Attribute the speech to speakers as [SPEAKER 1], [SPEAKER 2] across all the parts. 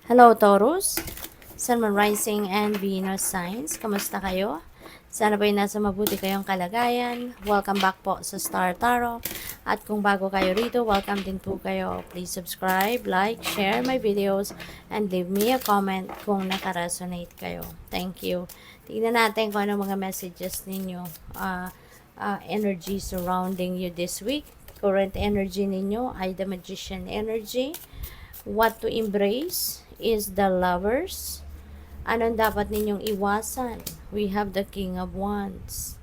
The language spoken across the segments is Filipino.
[SPEAKER 1] Hello, Taurus, Sun, Moon, Rising, and Venus signs. Kamusta kayo? Sana ba'y nasa mabuti kayong kalagayan? Welcome back po sa Star Tarot. At kung bago kayo rito, welcome din po kayo. Please subscribe, like, share my videos, and leave me a comment kung nakaresonate kayo. Thank you. Tignan natin kung ano mga messages ninyo. Energy surrounding you this week. Current energy ninyo ay the Magician energy. What to embrace is the Lovers. Anong dapat ninyong iwasan? We have the King of Wands.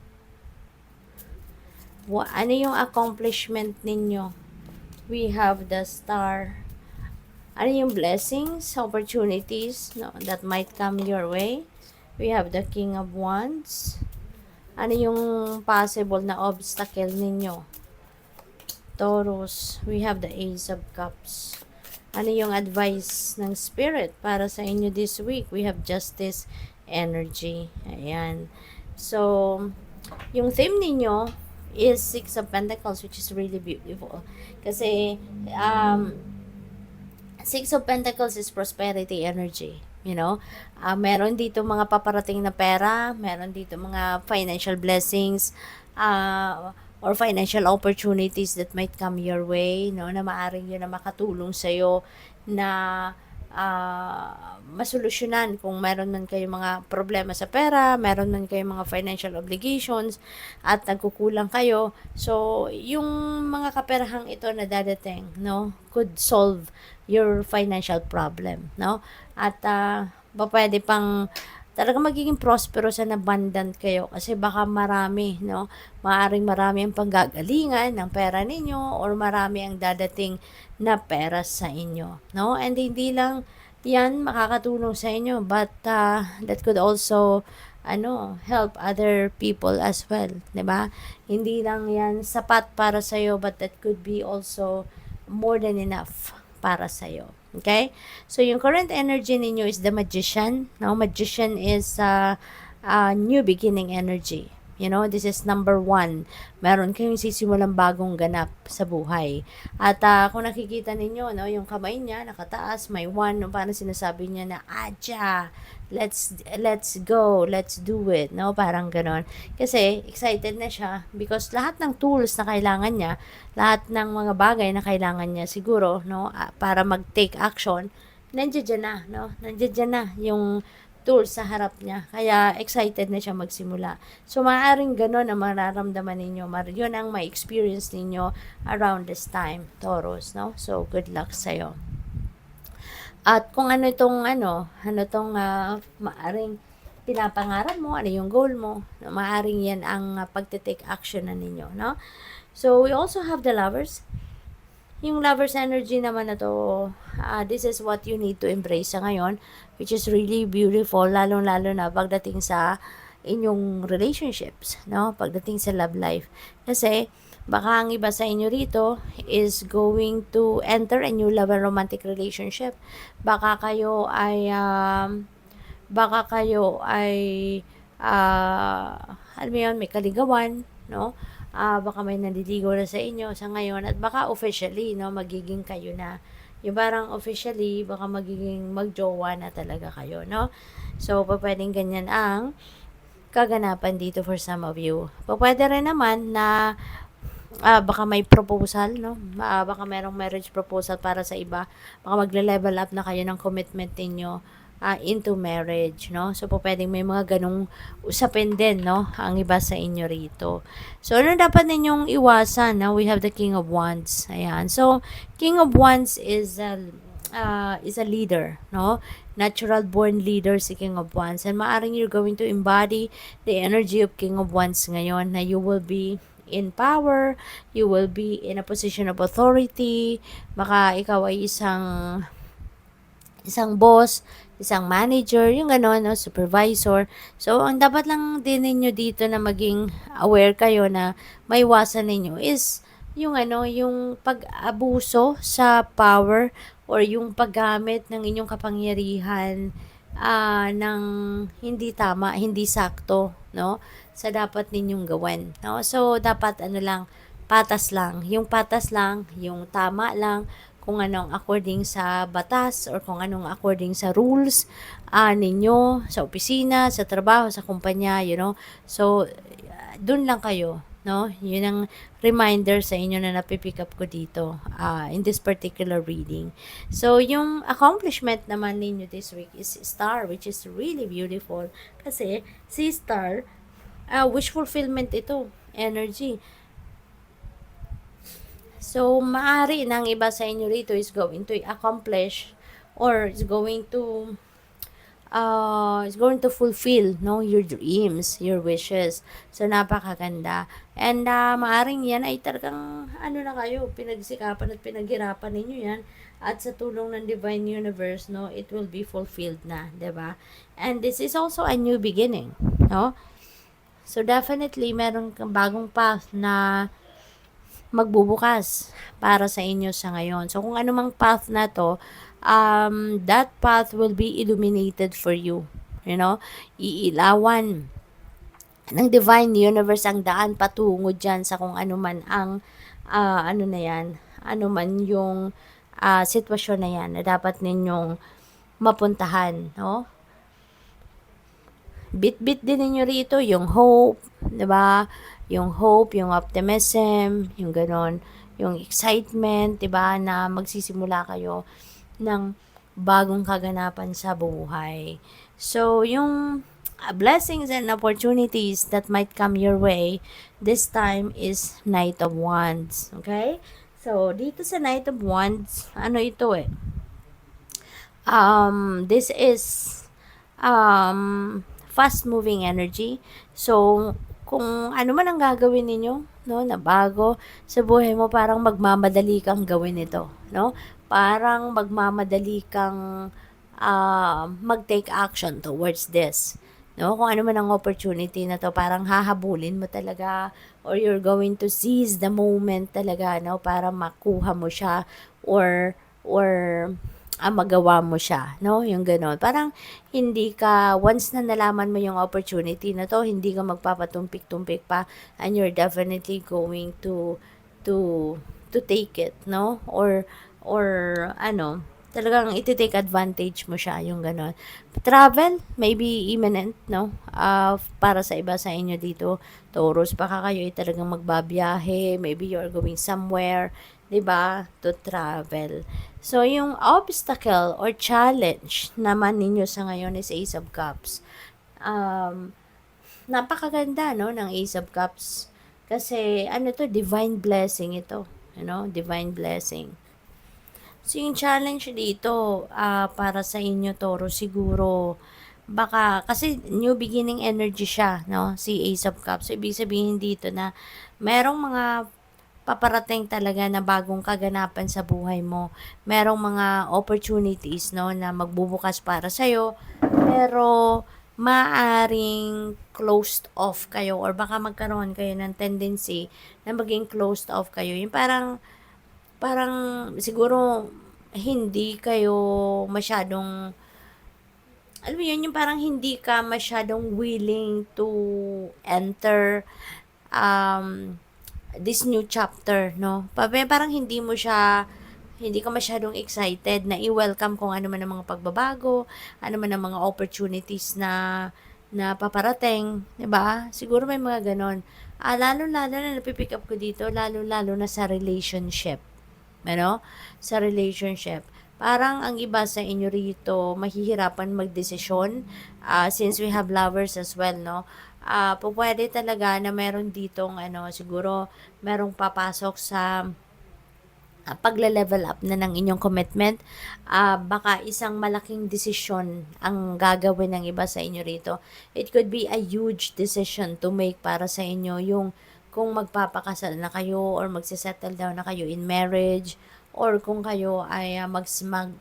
[SPEAKER 1] Ano yung accomplishment ninyo? We have the Star. Ano yung blessings, opportunities that might come your way? We have the King of Wands. Ano yung possible na obstacle ninyo? Taurus, we have the Ace of Cups. Ano yung advice ng Spirit para sa inyo this week? We have Justice energy. Ayan. So, yung theme ninyo is Six of Pentacles, which is really beautiful. Kasi, Six of Pentacles is prosperity energy. You know, meron dito mga paparating na pera, meron dito mga financial blessings, or financial opportunities that might come your way, no, na maaring yun na makatulong sa'yo na masolusyonan kung meron man kayong mga problema sa pera, meron man kayong mga financial obligations, at nagkukulang kayo. So, yung mga kaperahang ito na dadating, no, could solve your financial problem, no? At pwede pang talagang magiging prosperous and abundant kayo kasi baka marami, no? Maaring marami ang panggagalingan ng pera ninyo or marami ang dadating na pera sa inyo, no? And hindi lang yan makakatulong sa inyo, but that could also help other people as well, 'di ba? Hindi lang yan sapat para sa iyo, but that could be also more than enough para sa iyo. Okay? So, yung current energy ninyo is the Magician. No? Magician is new beginning energy. You know, this is number 1. Meron kayong sisimulang bagong ganap sa buhay. At kung nakikita ninyo, no, yung kamay niya, nakataas, may 1, no, parang sinasabi niya na, Aja, let's go, let's do it, no, parang ganon. Kasi, excited na siya because lahat ng tools na kailangan niya, lahat ng mga bagay na kailangan niya siguro, no, para mag-take action, nandiyan na, no, nandiyan na yung tools sa harap niya. Kaya excited na siya magsimula. So, maaaring gano'n ang mararamdaman ninyo. Yun ang may experience ninyo around this time, Taurus, no? So, good luck sa'yo. At kung ano itong, maaaring pinapangarap mo, ano yung goal mo, maaaring yan ang pagte-take action na ninyo, no? So, we also have the Lovers. Yung Lovers energy naman na to, this is what you need to embrace sa ngayon, which is really beautiful, lalong-lalo na pagdating sa inyong relationships, no? Pagdating sa love life. Kasi, baka ang iba sa inyo rito is going to enter a new love and romantic relationship. Baka kayo ay, alam mo yun, may kaligawan, no? Baka may naliligaw na sa inyo sa ngayon at baka officially, no, magiging kayo na. Yung parang officially, baka magiging magjowa na talaga kayo, no? So, pwedeng ganyan ang kaganapan dito for some of you. Pwede rin naman na baka may proposal, no? Baka merong marriage proposal para sa iba. Baka magle-level up na kayo ng commitment ninyo into marriage, no? So, pwedeng may mga ganong usapin din, no? Ang iba sa inyo rito. So, ano dapat ninyong iwasan, no? We have the King of Wands. Ayan. So, King of Wands is a leader, no? Natural born leader si King of Wands. And maaring you're going to embody the energy of King of Wands ngayon na you will be in power, you will be in a position of authority, baka ikaw ay isang boss, isang manager, yung gano'n, no, supervisor. So, ang dapat lang din ninyo dito na maging aware kayo na maiwasan ninyo is yung yung pag-abuso sa power or yung paggamit ng inyong kapangyarihan ng hindi tama, hindi sakto, no, sa dapat ninyong gawin, no. So, dapat patas lang, yung tama lang, kung anong according sa batas or kung anong according sa rules ninyo sa opisina, sa trabaho, sa kumpanya, So, dun lang kayo, no? Yun ang reminder sa inyo na napipick up ko dito in this particular reading. So, yung accomplishment naman ninyo this week is Star, which is really beautiful. Kasi, si Star, wish fulfillment ito, energy. So, maaari ng iba sa inyo rito is going to accomplish or is going to fulfill, no, your dreams, your wishes. So, napakaganda. And maaring yan ay talagang na kayo, pinagsikapan at pinaghirapan ninyo yan. At sa tulong ng Divine Universe, no, it will be fulfilled na, 'di ba? And this is also a new beginning, no? So, definitely, meron kang bagong path na magbubukas para sa inyo sa ngayon. So, kung anumang path na to, that path will be illuminated for you. Iilawan ng Divine Universe ang daan patungo dyan sa kung ano man ang, na yan, ano man yung sitwasyon na yan na dapat ninyong mapuntahan, no? Bit-bit din ninyo rito yung hope, 'di ba? Yung hope, yung optimism, yung ganon, yung excitement, 'di ba, na magsisimula kayo ng bagong kaganapan sa buhay. So, yung blessings and opportunities that might come your way this time is Knight of Wands. Okay? So, dito sa Knight of Wands, ano ito eh? This is fast-moving energy. So, kung ano man ang gagawin ninyo, no, na bago sa buhay mo, parang magmamadali kang gawin ito, no? Parang magmamadali kang mag-take action towards this. No, kung ano man ang opportunity na to, parang hahabulin mo talaga or you're going to seize the moment talaga, no, para makuha mo siya or magawa mo siya, no? Yung gano'n. Parang hindi ka, once na nalaman mo yung opportunity na to, hindi ka magpapatumpik-tumpik pa and you're definitely going to take it, no? Or talagang iti-take advantage mo siya, yung gano'n. Travel, maybe imminent, no? Para sa iba sa inyo dito, Taurus, baka kayo ay talagang magbabiyahe, maybe you're going somewhere, 'di ba, to travel. So, yung obstacle or challenge naman ninyo sa ngayon is Ace of Cups. Napakaganda, no, ng Ace of Cups. Kasi, divine blessing ito. Divine blessing. So, yung challenge dito, para sa inyo, Toro, siguro, baka, kasi new beginning energy siya, no, si Ace of Cups. So, ibig sabihin dito na, merong mga paparating talaga na bagong kaganapan sa buhay mo. Merong mga opportunities, no, na magbubukas para sa'yo, pero maaring closed off kayo or baka magkaroon kayo ng tendency na maging closed off kayo. Yung parang siguro hindi kayo masyadong, alam mo yun, yung parang hindi ka masyadong willing to enter this new chapter, no? Parang hindi ka masyadong excited na i-welcome kung ano man ang mga pagbabago, ano man ang mga opportunities na paparating, 'di ba? Siguro may mga ganon. Lalo-lalo na napipick up ko dito, lalo-lalo na sa relationship. Sa relationship. Parang ang iba sa inyo rito mahihirapan magdesisyon since we have lovers as well, no? Pwede talaga na meron ditong siguro merong papasok sa pagle-level up na ng inyong commitment. Baka isang malaking desisyon ang gagawin ng iba sa inyo rito. It could be a huge decision to make para sa inyo, yung kung magpapakasal na kayo or magsisettle down na kayo in marriage or kung kayo ay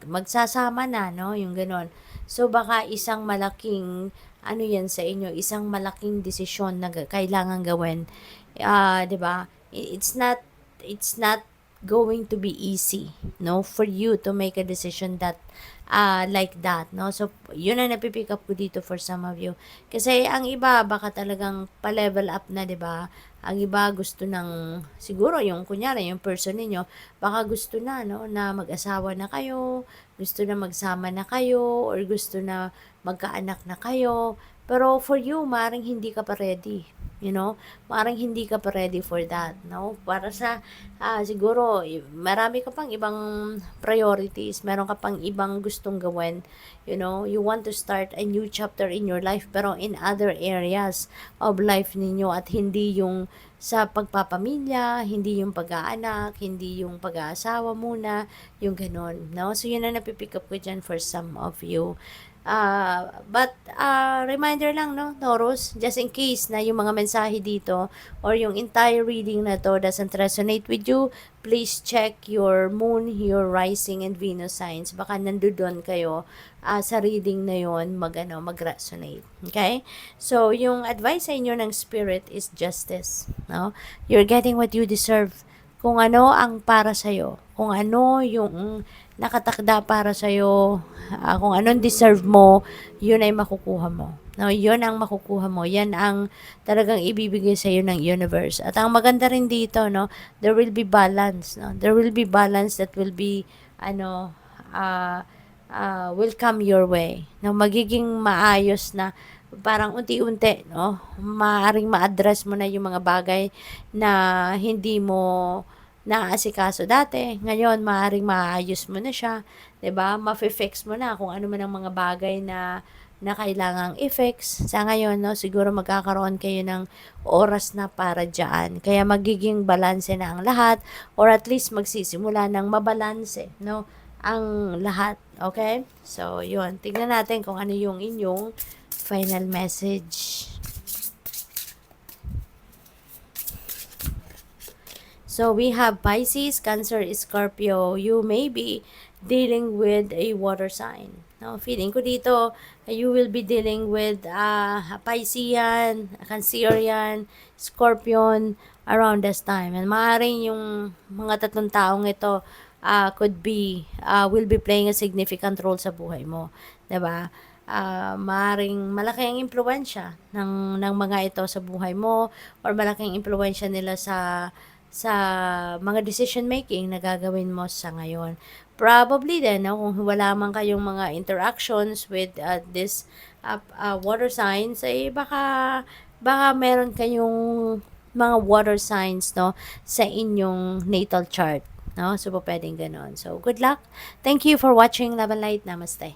[SPEAKER 1] magsasama na, no, yung ganon. So, baka isang malaking yan sa inyo, isang malaking desisyon na kailangan gawin. 'Di ba? It's not going to be easy, no, for you to make a decision that like that, no? So, yun ang napipick up ko dito for some of you. Kasi ang iba, baka talagang pa-level up na, di ba? Ang iba gusto ng, siguro yung, kunyari, yung person ninyo, baka gusto na, no, na mag-asawa na kayo, gusto na magsama na kayo, or gusto na magkaanak na kayo. Pero for you, maring hindi ka pa ready. You know, parang hindi ka pa ready for that, no? Para sa, siguro, marami ka pang ibang priorities, meron ka pang ibang gustong gawin, you know, you want to start a new chapter in your life, pero in other areas of life ninyo, at hindi yung sa pagpapamilya, hindi yung pag-aanak, hindi yung pag-aasawa muna, yung ganun, no? So, yun ang napipick up ko dyan for some of you. But reminder lang, no, Taurus, just in case na yung mga mensahe dito or yung entire reading na to doesn't resonate with you, please check your moon, your rising and Venus signs. Baka nandoon kayo sa reading na yon mag-resonate. Okay? So, yung advice sa inyo ng spirit is justice, no? You're getting what you deserve. Kung ano ang para sa'yo, kung ano yung nakatakda para sa'yo, kung anong deserve mo, yun ay makukuha mo. No, yun ang makukuha mo. Yan ang talagang ibibigay sa iyo ng universe. At ang maganda rin dito, no, there will be balance, no. There will be balance that will be will come your way. No, magiging maayos na parang unti-unti, no? Maaring ma-address mo na yung mga bagay na hindi mo naaasikaso dati. Ngayon, maaring maayos mo na siya, 'di ba? Mafi-fix mo na kung ano man ang mga bagay na kailangang i-fix. Sa ngayon, no, siguro magkakaroon kayo ng oras na para diyan. Kaya magiging balanse na ang lahat, or at least magsisimula ng mabalanse, no, ang lahat. Okay? So, yun. Tingnan natin kung ano yung inyong final message. So, we have Pisces, Cancer, Scorpio. You may be dealing with a water sign. No, feeling ko dito, you will be dealing with Piscean, Cancerian, Scorpion around this time. And maaaring yung mga tatlong taong ito will be playing a significant role sa buhay mo. 'Di ba? Maring malaki ang impluwensya ng mga ito sa buhay mo, or malaking impluwensya nila sa mga decision making na gagawin mo sa ngayon. Probably din, no, kung wala man kayong mga interactions with this water signs, ay baka meron kayong mga water signs, no, sa inyong natal chart, no? So, pwedeng ganon. So, good luck. Thank you for watching Love and Light. Namaste.